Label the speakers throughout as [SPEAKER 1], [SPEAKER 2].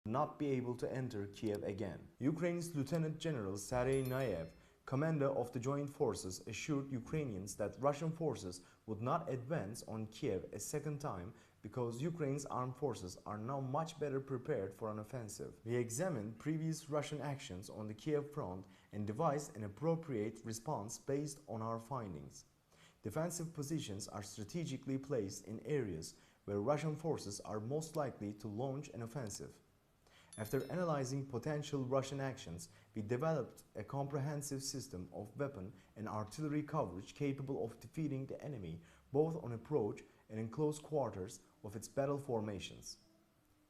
[SPEAKER 1] not be able to enter Kiev again. Ukraine's Lieutenant General Sergei Naev, commander of the joint forces, assured Ukrainians that Russian forces would not advance on Kiev a second time because Ukraine's armed forces are now much better prepared for an offensive. We examined previous Russian actions on the Kiev front and devised an appropriate response based on our findings. Defensive positions are strategically placed in areas where Russian forces are most likely to launch an offensive. After analyzing potential Russian actions, we developed a comprehensive system of weapon and artillery coverage capable of defeating the enemy both on approach and in close quarters of its battle formations.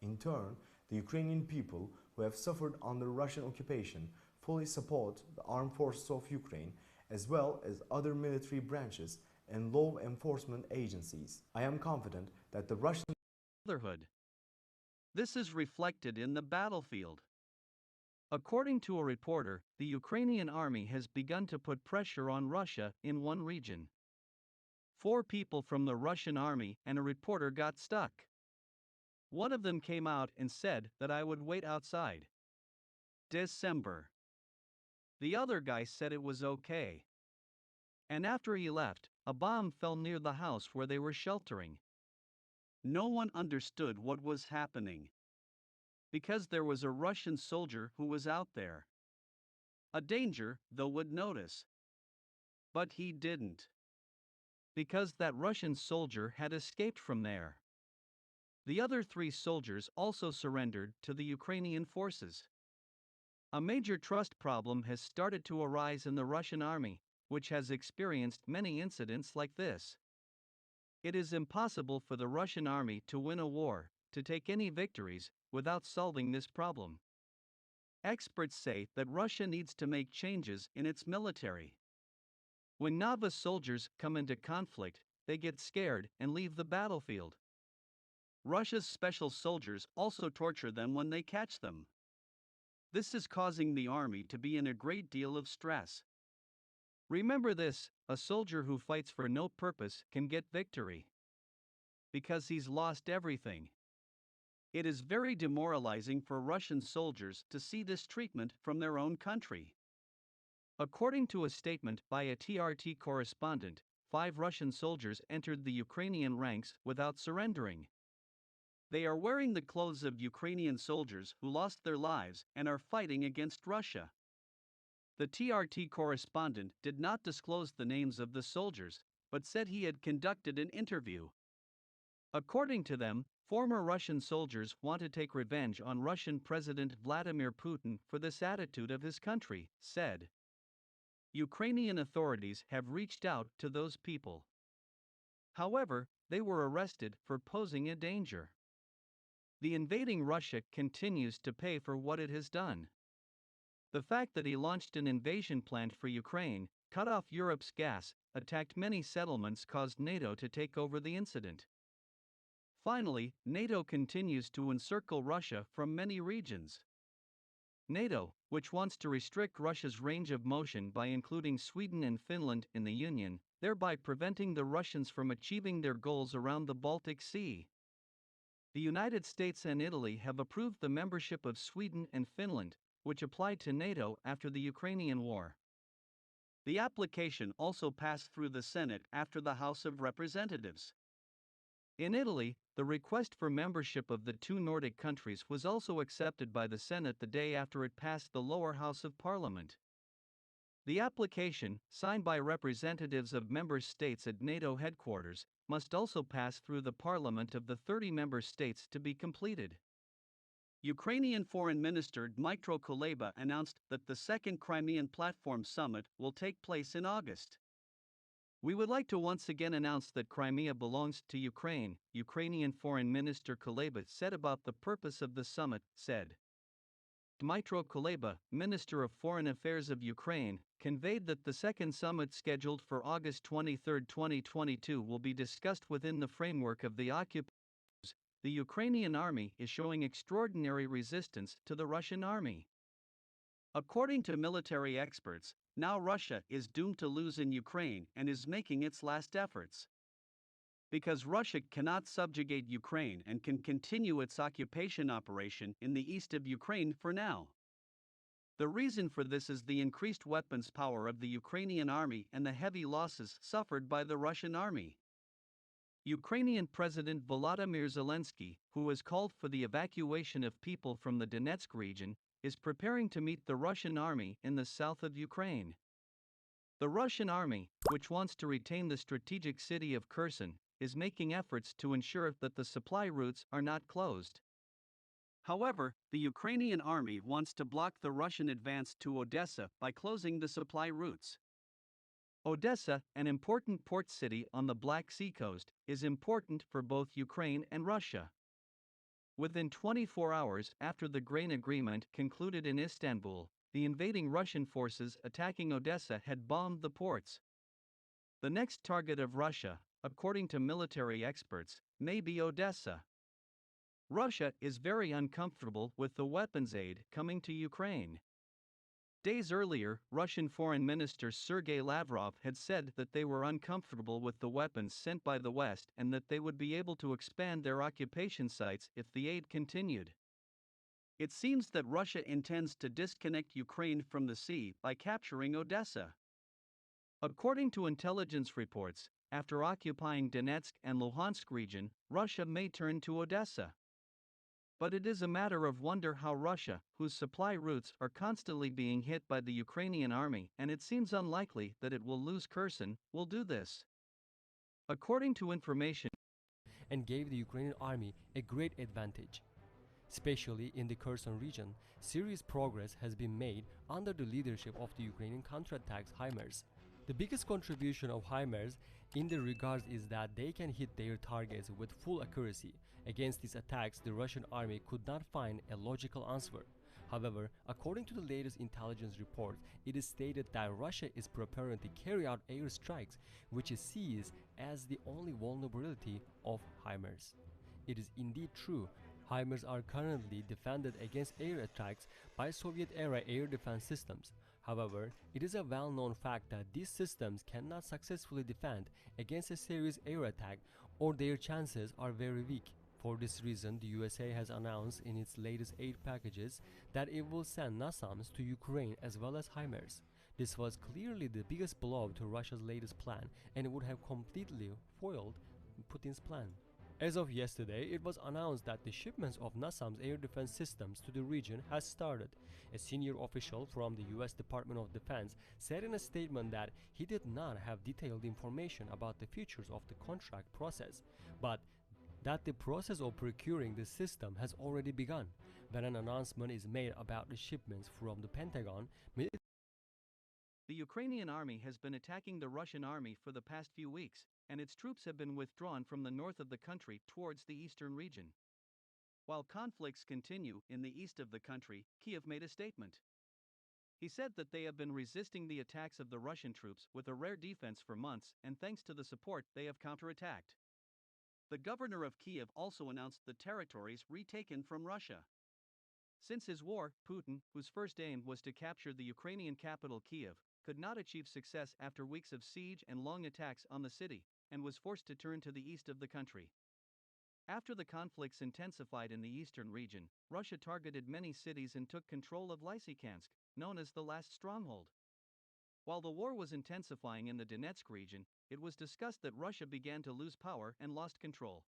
[SPEAKER 1] In turn, the Ukrainian people who have suffered under Russian occupation fully support the armed forces of Ukraine as well as other military branches and law enforcement agencies. I am confident that the Russian
[SPEAKER 2] Brotherhood. This is reflected in the battlefield. According to a reporter, the Ukrainian army has begun to put pressure on Russia in one region. 4 people from the Russian army and a reporter got stuck. One of them came out and said that I would wait outside. December. The other guy said it was okay. And after he left, a bomb fell near the house where they were sheltering. No one understood what was happening. Because there was a Russian soldier who was out there. A danger, though, would notice. But he didn't. Because that Russian soldier had escaped from there. The other 3 soldiers also surrendered to the Ukrainian forces. A major trust problem has started to arise in the Russian army, which has experienced many incidents like this. It is impossible for the Russian army to win a war, to take any victories, without solving this problem. Experts say that Russia needs to make changes in its military. When novice soldiers come into conflict, they get scared and leave the battlefield. Russia's special soldiers also torture them when they catch them. This is causing the army to be in a great deal of stress. Remember this: a soldier who fights for no purpose can get victory. Because he's lost everything. It is very demoralizing for Russian soldiers to see this treatment from their own country. According to a statement by a TRT correspondent, 5 Russian soldiers entered the Ukrainian ranks without surrendering. They are wearing the clothes of Ukrainian soldiers who lost their lives and are fighting against Russia. The TRT correspondent did not disclose the names of the soldiers, but said he had conducted an interview. According to them, former Russian soldiers want to take revenge on Russian President Vladimir Putin for this attitude of his country, said. Ukrainian authorities have reached out to those people. However, they were arrested for posing a danger. The invading Russia continues to pay for what it has done. The fact that he launched an invasion plan for Ukraine, cut off Europe's gas, attacked many settlements caused NATO to take over the incident. Finally, NATO continues to encircle Russia from many regions. NATO, which wants to restrict Russia's range of motion by including Sweden and Finland in the Union, thereby preventing the Russians from achieving their goals around the Baltic Sea. The United States and Italy have approved the membership of Sweden and Finland, which applied to NATO after the Ukrainian war. The application also passed through the Senate after the House of Representatives. In Italy, the request for membership of the 2 Nordic countries was also accepted by the Senate the day after it passed the lower house of parliament. The application, signed by representatives of member states at NATO headquarters, must also pass through the parliament of the 30 member states to be completed. Ukrainian Foreign Minister Dmytro Kuleba announced that the second Crimean Platform Summit will take place in August. We would like to once again announce that Crimea belongs to Ukraine, Ukrainian Foreign Minister Kuleba said about the purpose of the summit, said. Dmytro Kuleba, Minister of Foreign Affairs of Ukraine, conveyed that the second summit scheduled for August 23, 2022 will be discussed within the framework of the occupation. The Ukrainian army is showing extraordinary resistance to the Russian army. According to military experts, now Russia is doomed to lose in Ukraine and is making its last efforts. because Russia cannot subjugate Ukraine and can continue its occupation operation in the east of Ukraine for now. The reason for this is the increased weapons power of the Ukrainian army and the heavy losses suffered by the Russian army. Ukrainian President Volodymyr Zelensky, who has called for the evacuation of people from the Donetsk region, is preparing to meet the Russian army in the south of Ukraine. The Russian army, which wants to retain the strategic city of Kherson, is making efforts to ensure that the supply routes are not closed. However, the Ukrainian army wants to block the Russian advance to Odessa by closing the supply routes. Odessa, an important port city on the Black Sea coast, is important for both Ukraine and Russia. Within 24 hours after the grain agreement concluded in Istanbul, the invading Russian forces attacking Odessa had bombed the ports. The next target of Russia, according to military experts, may be Odessa. Russia is very uncomfortable with the weapons aid coming to Ukraine. Days earlier, Russian Foreign Minister Sergei Lavrov had said that they were uncomfortable with the weapons sent by the West and that they would be able to expand their occupation sites if the aid continued. It seems that Russia intends to disconnect Ukraine from the sea by capturing Odessa. According to intelligence reports, after occupying Donetsk and Luhansk region, Russia may turn to Odessa. But it is a matter of wonder how Russia, whose supply routes are constantly being hit by the Ukrainian army and it seems unlikely that it will lose Kherson, will do this. According to information,
[SPEAKER 3] and gave the Ukrainian army a great advantage. Especially in the Kherson region, serious progress has been made under the leadership of the Ukrainian counterattacks HIMARS. The biggest contribution of HIMARS in the regards is that they can hit their targets with full accuracy. Against these attacks, the Russian army could not find a logical answer. However, according to the latest intelligence report, it is stated that Russia is preparing to carry out airstrikes, which is seen as the only vulnerability of HIMARS. It is indeed true. HIMARS are currently defended against air attacks by Soviet-era air defense systems. However, it is a well-known fact that these systems cannot successfully defend against a serious air attack, or their chances are very weak. For this reason, the USA has announced in its latest aid packages that it will send NASAMS to Ukraine as well as HIMARS. This was clearly the biggest blow to Russia's latest plan, and it would have completely foiled Putin's plan. As of yesterday, it was announced that the shipments of NASAMS air defense systems to the region has started. A senior official from the US Department of Defense said in a statement that he did not have detailed information about the features of the contract process, but that the process of procuring the system has already begun. When an announcement is made about the shipments from the Pentagon,
[SPEAKER 2] the Ukrainian army has been attacking the Russian army for the past few weeks, and its troops have been withdrawn from the north of the country towards the eastern region. While conflicts continue in the east of the country, Kiev made a statement. He said that they have been resisting the attacks of the Russian troops with a rare defense for months, and thanks to the support, they have counterattacked. The governor of Kiev also announced the territories retaken from Russia. Since his war, Putin, whose first aim was to capture the Ukrainian capital Kiev, could not achieve success after weeks of siege and long attacks on the city, and was forced to turn to the east of the country. After the conflicts intensified in the eastern region, Russia targeted many cities and took control of Lysychansk, known as the last stronghold. While the war was intensifying in the Donetsk region, it was discussed that Russia began to lose power and lost control.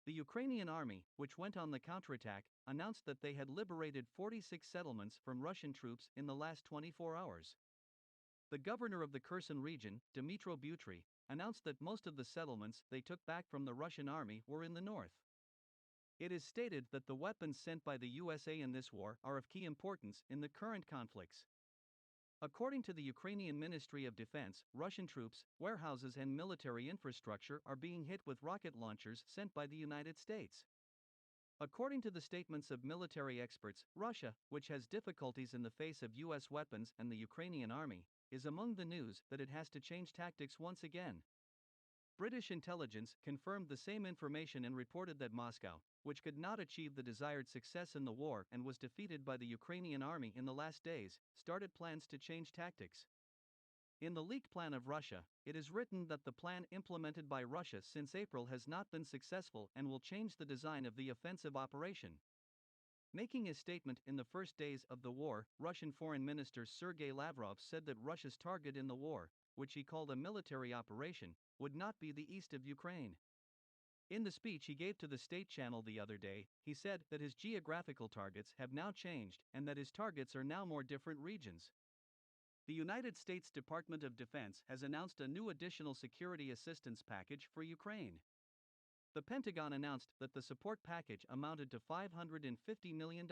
[SPEAKER 2] The Ukrainian army, which went on the counterattack, announced that they had liberated 46 settlements from Russian troops in the last 24 hours. The governor of the Kherson region, Dmytro Butry, announced that most of the settlements they took back from the Russian army were in the north. It is stated that the weapons sent by the USA in this war are of key importance in the current conflicts. According to the Ukrainian Ministry of Defense, Russian troops, warehouses and military infrastructure are being hit with rocket launchers sent by the United States. According to the statements of military experts, Russia, which has difficulties in the face of US weapons and the Ukrainian army, is among the news that it has to change tactics once again. British intelligence confirmed the same information and reported that Moscow, which could not achieve the desired success in the war and was defeated by the Ukrainian army in the last days, started plans to change tactics. In the leaked plan of Russia, it is written that the plan implemented by Russia since April has not been successful and will change the design of the offensive operation. Making his statement in the first days of the war, Russian Foreign Minister Sergei Lavrov said that Russia's target in the war, which he called a military operation, would not be the east of Ukraine. In the speech he gave to the state channel the other day, he said that his geographical targets have now changed and that his targets are now more different regions. The United States Department of Defense has announced a new additional security assistance package for Ukraine. The Pentagon announced that the support package amounted to $550 million.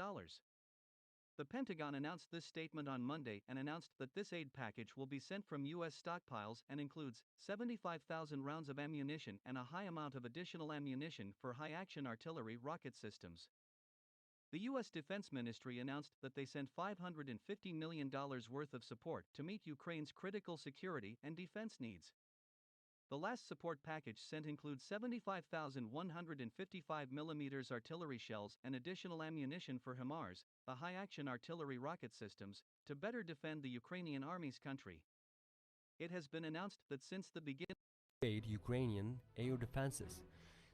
[SPEAKER 2] The Pentagon announced this statement on Monday and announced that this aid package will be sent from U.S. stockpiles and includes 75,000 rounds of ammunition and a high amount of additional ammunition for high-action artillery rocket systems. The U.S. Defense Ministry announced that they sent $550 million worth of support to meet Ukraine's critical security and defense needs. The last support package sent includes 75,155mm artillery shells and additional ammunition for HIMARS, the high-action artillery rocket systems, to better defend the Ukrainian army's country. It has been announced that since the beginning
[SPEAKER 3] of Ukrainian air defenses,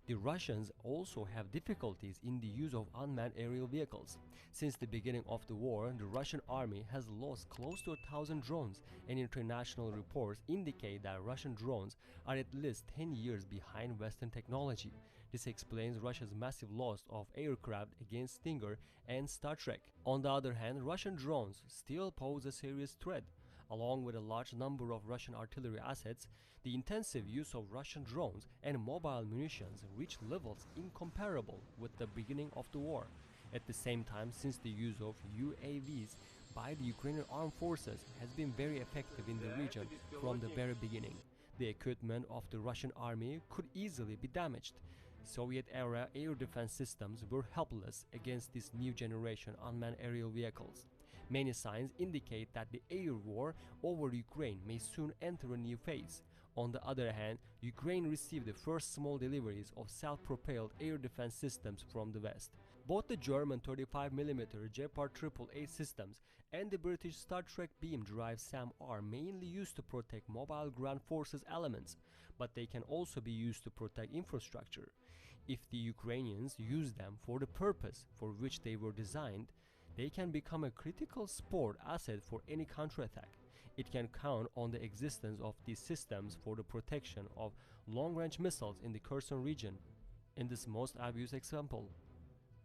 [SPEAKER 3] the Russians also have difficulties in the use of unmanned aerial vehicles. Since the beginning of the war, the Russian army has lost close to 1,000 drones, and international reports indicate that Russian drones are at least 10 years behind Western technology. This explains Russia's massive loss of aircraft against Stinger and Star Trek. On the other hand, Russian drones still pose a serious threat. Along with a large number of Russian artillery assets, the intensive use of Russian drones and mobile munitions reached levels incomparable with the beginning of the war. At the same time, since the use of UAVs by the Ukrainian armed forces has been very effective in the region from the very beginning, the equipment of the Russian army could easily be damaged. Soviet-era air defense systems were helpless against this new generation unmanned aerial vehicles. Many signs indicate that the air war over Ukraine may soon enter a new phase. On the other hand, Ukraine received the first small deliveries of self-propelled air defense systems from the West. Both the German 35mm Gepard 888 systems and the British Star Trek beam drive SAM are mainly used to protect mobile ground forces elements, but they can also be used to protect infrastructure. If the Ukrainians use them for the purpose for which they were designed, they can become a critical support asset for any counterattack. It can count on the existence of these systems for the protection of long-range missiles in the Kherson region. In this most obvious example,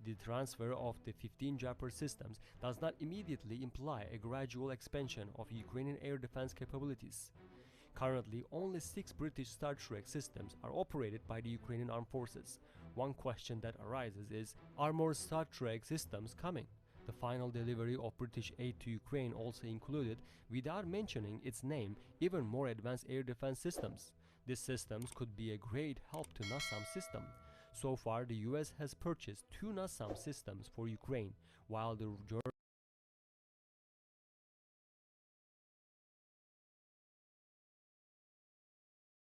[SPEAKER 3] the transfer of the 15 Gepard systems does not immediately imply a gradual expansion of Ukrainian air defense capabilities. Currently, only 6 British Star Trek systems are operated by the Ukrainian armed forces. One question that arises is, are more Star Trek systems coming? The final delivery of British aid to Ukraine also included, without mentioning its name, even more advanced air defense systems. These systems could be a great help to NASAM system. So far, the US has purchased 2 NASAM systems for Ukraine, while the German